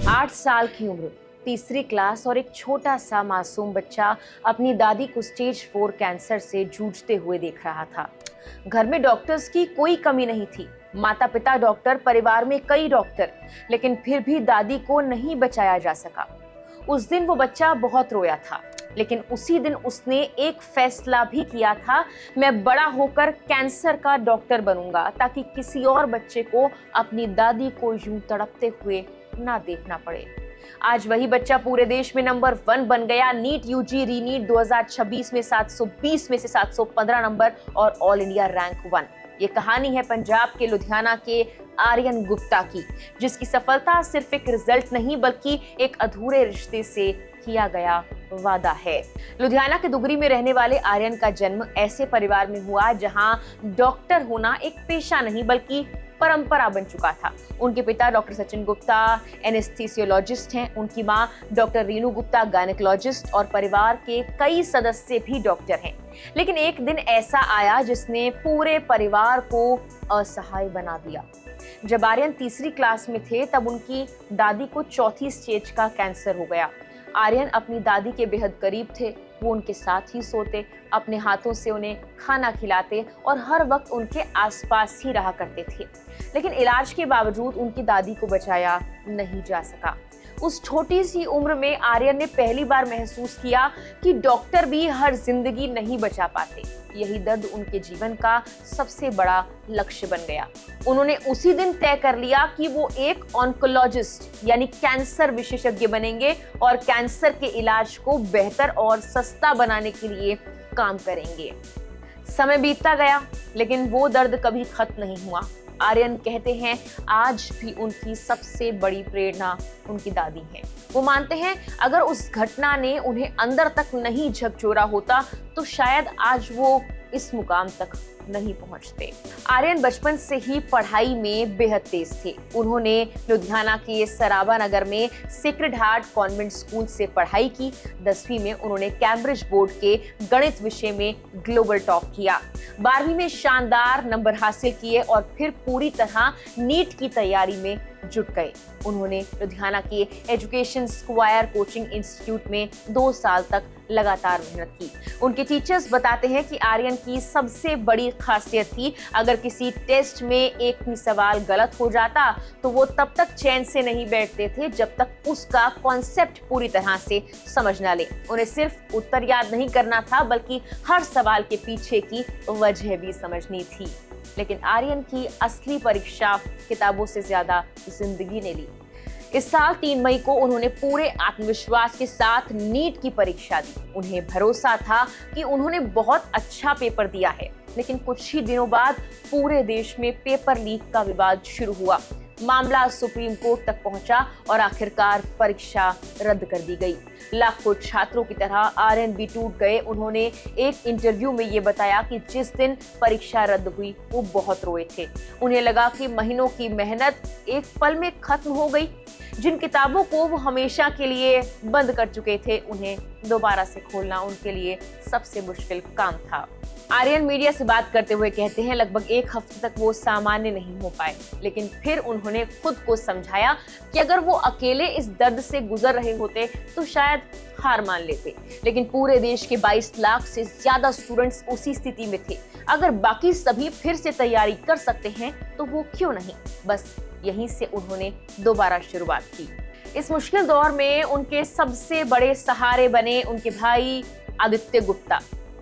8 साल की उम्र, तीसरी क्लास और एक छोटा सा मासूम बच्चा अपनी दादी को स्टेज 4 कैंसर से जूझते हुए देख रहा था। घर में डॉक्टर्स की कोई कमी नहीं थी, माता पिता डॉक्टर, परिवार में कई डॉक्टर, लेकिन फिर भी दादी को नहीं बचाया जा सका। उस दिन वो बच्चा बहुत रोया था, लेकिन उसी दिन उसने एक फैसला भी किया था, मैं बड़ा होकर कैंसर का डॉक्टर बनूंगा ताकि किसी और बच्चे को अपनी दादी को यूं तड़पते हुए ना देखना पड़े। आज वही बच्चा पूरे देश में नंबर 1 बन गया। नीट यूजी रीनीट 2026 में 720 में से 715 नंबर और ऑल इंडिया रैंक 1। ये कहानी है पंजाब के लुधियाना के आर्यन गुप्ता की, जिसकी सफलता सिर्फ एक रिजल्ट नहीं बल्कि एक अधूरे रिश्ते से किया गया वादा है। लुधियाना के दुगरी में रहने वाले आर्यन का जन्म ऐसे परिवार में हुआ जहां डॉक्टर होना एक पेशा नहीं बल्कि परंपरा बन चुका था। उनके पिता डॉक्टर सचिन गुप्ता एनेस्थीसियोलॉजिस्ट हैं, उनकी मां डॉक्टर रीनू गुप्ता गायनेकोलॉजिस्ट और परिवार के कई सदस्य भी डॉक्टर हैं। लेकिन एक दिन ऐसा आया जिसने पूरे परिवार को असहाय बना दिया। जब आर्यन तीसरी क्लास में थे तब उनकी दादी को चौथी स्टेज का कैंसर हो गया। आर्यन अपनी दादी के बेहद करीब थे, वो उनके साथ ही सोते, अपने हाथों से उन्हें खाना खिलाते और हर वक्त उनके आसपास ही रहा करते थे। लेकिन इलाज के बावजूद उनकी दादी को बचाया नहीं जा सका। उस छोटी सी उम्र में आर्यन ने पहली बार महसूस किया कि डॉक्टर भी हर जिंदगी नहीं बचा पाते। यही दर्द उनके जीवन का सबसे बड़ा लक्ष्य बन गया। उन्होंने उसी दिन तय कर लिया कि वो एक ऑन्कोलॉजिस्ट यानी कैंसर विशेषज्ञ बनेंगे और कैंसर के इलाज को बेहतर और सस्ता बनाने के लिए काम करेंगे। समय बीतता गया, लेकिन वो दर्द कभी खत्म नहीं हुआ। आर्यन कहते हैं आज भी उनकी सबसे बड़ी प्रेरणा उनकी दादी है। वो मानते हैं अगर उस घटना ने उन्हें अंदर तक नहीं झकझोरा होता तो शायद आज वो इस मुकाम तक नहीं पहुंचते। आर्यन बचपन से ही पढ़ाई में बेहद तेज थे। उन्होंने लुधियाना के सराबा नगर में सेक्रेड हार्ट कॉन्वेंट स्कूल से पढ़ाई की। 10वीं में उन्होंने कैम्ब्रिज बोर्ड के गणित विषय में ग्लोबल टॉप किया। 12वीं में शानदार नंबर हासिल किए और फिर पूरी तरह नीट की तैयारी में जुट गए। उन्होंने लुधियाना के एजुकेशन स्क्वायर कोचिंग इंस्टीट्यूट में 2 साल तक लगातार मेहनत की। उनके टीचर्स बताते हैं कि आर्यन की सबसे बड़ी खासियत थी, अगर किसी टेस्ट में एक भी सवाल गलत हो जाता तो वो तब तक चैन से नहीं बैठते थे जब तक उसका कॉन्सेप्ट पूरी तरह से समझ ना ले। उन्हें सिर्फ उत्तर याद नहीं करना था बल्कि हर सवाल के पीछे की वजह भी समझनी थी। लेकिन आर्यन की असली परीक्षा किताबों से ज्यादा जिंदगी ने ली। इस साल 3 मई को उन्होंने पूरे आत्मविश्वास के साथ नीट की परीक्षा दी। उन्हें भरोसा था कि उन्होंने बहुत अच्छा पेपर दिया है, लेकिन कुछ ही दिनों बाद पूरे देश में पेपर लीक का विवाद शुरू हुआ। मामला सुप्रीम कोर्ट तक पहुंचा और आखिरकार परीक्षा रद्द कर दी गई। लाखों छात्रों की तरह आर्यन भी टूट गए। उन्होंने एक इंटरव्यू में ये बताया कि जिस दिन परीक्षा रद्द हुई वो बहुत रोए थे। उन्हें लगा कि महीनों की मेहनत एक पल में खत्म हो गई। जिन किताबों को वो हमेशा के लिए बंद कर चुके थे, उन्हें दोबारा से खोलना उनके लिए सबसे मुश्किल काम था। आर्यन मीडिया से बात करते हुए कहते हैं लगभग 1 हफ्ते तक वो सामान्य नहीं हो पाए, लेकिन फिर उन्होंने खुद को समझाया कि अगर वो अकेले इस दर्द से गुजर रहे होते तो शायद हार मान लेते। लेकिन पूरे देश के 22 लाख से ज्यादा स्टूडेंट्स उसी स्थिति में थे। अगर बाकी सभी फिर से तैयारी कर सकते हैं तो वो क्यों नहीं। बस यहीं से उन्होंने दोबारा शुरुआत की। इस मुश्किल दौर में उनके सबसे बड़े सहारे बने उनके भाई आदित्य गुप्ता।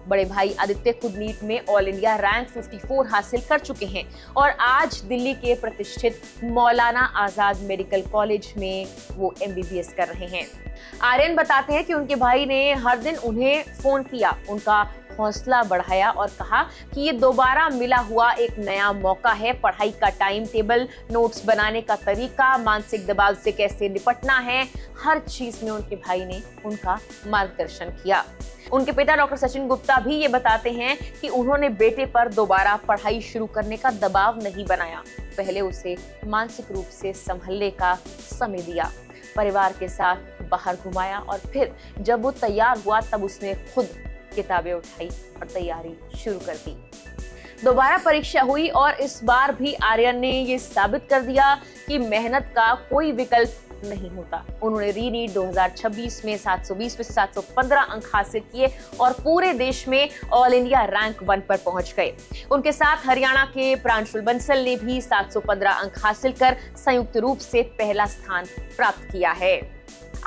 बड़े भाई आदित्य खुद नीट में ऑल इंडिया रैंक 54 हासिल कर चुके हैं और आज दिल्ली के प्रतिष्ठित मौलाना आजाद मेडिकल कॉलेज में वो MBBS कर रहे हैं। आर्यन बताते हैं कि उनके भाई ने हर दिन उन्हें फोन किया, उनका हौसला बढ़ाया और कहा कि ये दोबारा मिला हुआ एक नया मौका है। पढ़ाई का टाइम टेबल, नोट्स बनाने का तरीका, मानसिक दबाव से कैसे निपटना है, हर चीज में उनके भाई ने उनका मार्गदर्शन किया। उनके पिता डॉक्टर सचिन गुप्ता भी ये बताते हैं कि उन्होंने बेटे पर दोबारा पढ़ाई शुरू करने का दबाव नहीं बनाया। पहले उसे मानसिक रूप से संभलने का समय दिया, परिवार के साथ बाहर घुमाया और फिर जब वो तैयार हुआ तब उसने खुद किताबें उठाई और तैयारी शुरू कर दी। दोबारा परीक्षा हुई और इस बार भी आर्यन ने ये साबित कर दिया कि मेहनत का कोई विकल्प नहीं होता। उन्होंने रीनीट 2026 में 720 में से 715 अंक हासिल किए और पूरे देश में ऑल इंडिया रैंक 1 पर पहुंच गए। उनके साथ हरियाणा के प्रांशुल बंसल ने भी 715 अंक हासिल कर संयुक्त रूप से पहला स्थान प्राप्त किया है।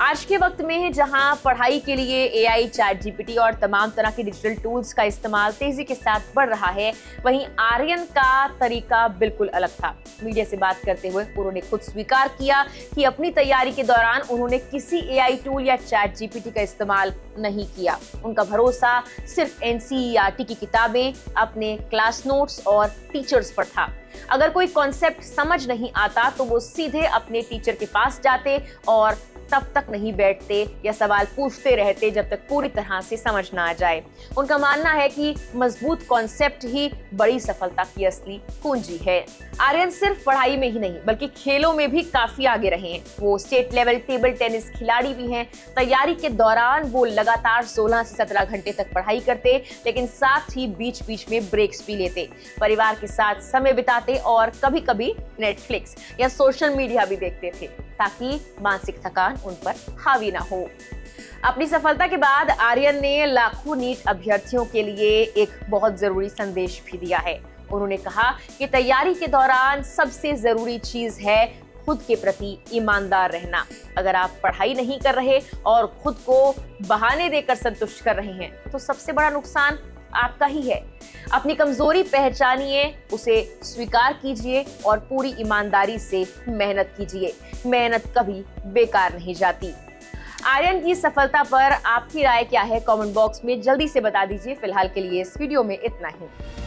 आज के वक्त में जहां पढ़ाई के लिए एआई, चैट जीपीटी और तमाम तरह के डिजिटल टूल्स का इस्तेमाल तेजी के साथ बढ़ रहा है, वहीं आर्यन का तरीका बिल्कुल अलग था। मीडिया से बात करते हुए उन्होंने खुद स्वीकार किया कि अपनी तैयारी के दौरान उन्होंने किसी एआई टूल या चैट जीपीटी का इस्तेमाल नहीं किया। उनका भरोसा सिर्फ एनसीईआरटी की किताबें, अपने क्लास नोट्स और टीचर्स पर था। अगर कोई कॉन्सेप्ट समझ नहीं आता तो वो सीधे अपने टीचर के पास जाते और तब तक नहीं बैठते या सवाल पूछते रहते जब तक पूरी तरह से समझ ना आ जाए। उनका मानना है कि मजबूत कॉन्सेप्ट ही बड़ी सफलता की असली कुंजी है। आर्यन सिर्फ पढ़ाई में ही नहीं बल्कि खेलों में भी काफी आगे रहे हैं। वो स्टेट लेवल टेबल टेनिस खिलाड़ी भी हैं। तैयारी के दौरान वो लगातार 16 से 17 घंटे तक पढ़ाई करते, लेकिन साथ ही बीच बीच में ब्रेक्स भी लेते, परिवार के साथ समय बिताते और कभी कभी नेटफ्लिक्स या सोशल मीडिया भी देखते थे ताकि मानसिक थकान उन पर हावी ना हो। अपनी सफलता के बाद आर्यन ने लाखों नीट अभ्यर्थियों के लिए एक बहुत जरूरी संदेश भी दिया है। उन्होंने कहा कि तैयारी के दौरान सबसे जरूरी चीज है खुद के प्रति ईमानदार रहना। अगर आप पढ़ाई नहीं कर रहे और खुद को बहाने देकर संतुष्ट कर रहे हैं तो सबसे बड़ा नुकसान आपका ही है। अपनी कमजोरी पहचानिए, उसे स्वीकार कीजिए और पूरी ईमानदारी से मेहनत कीजिए। मेहनत कभी बेकार नहीं जाती। आर्यन की सफलता पर आपकी राय क्या है? कमेंट बॉक्स में जल्दी से बता दीजिए। फिलहाल के लिए इस वीडियो में इतना ही।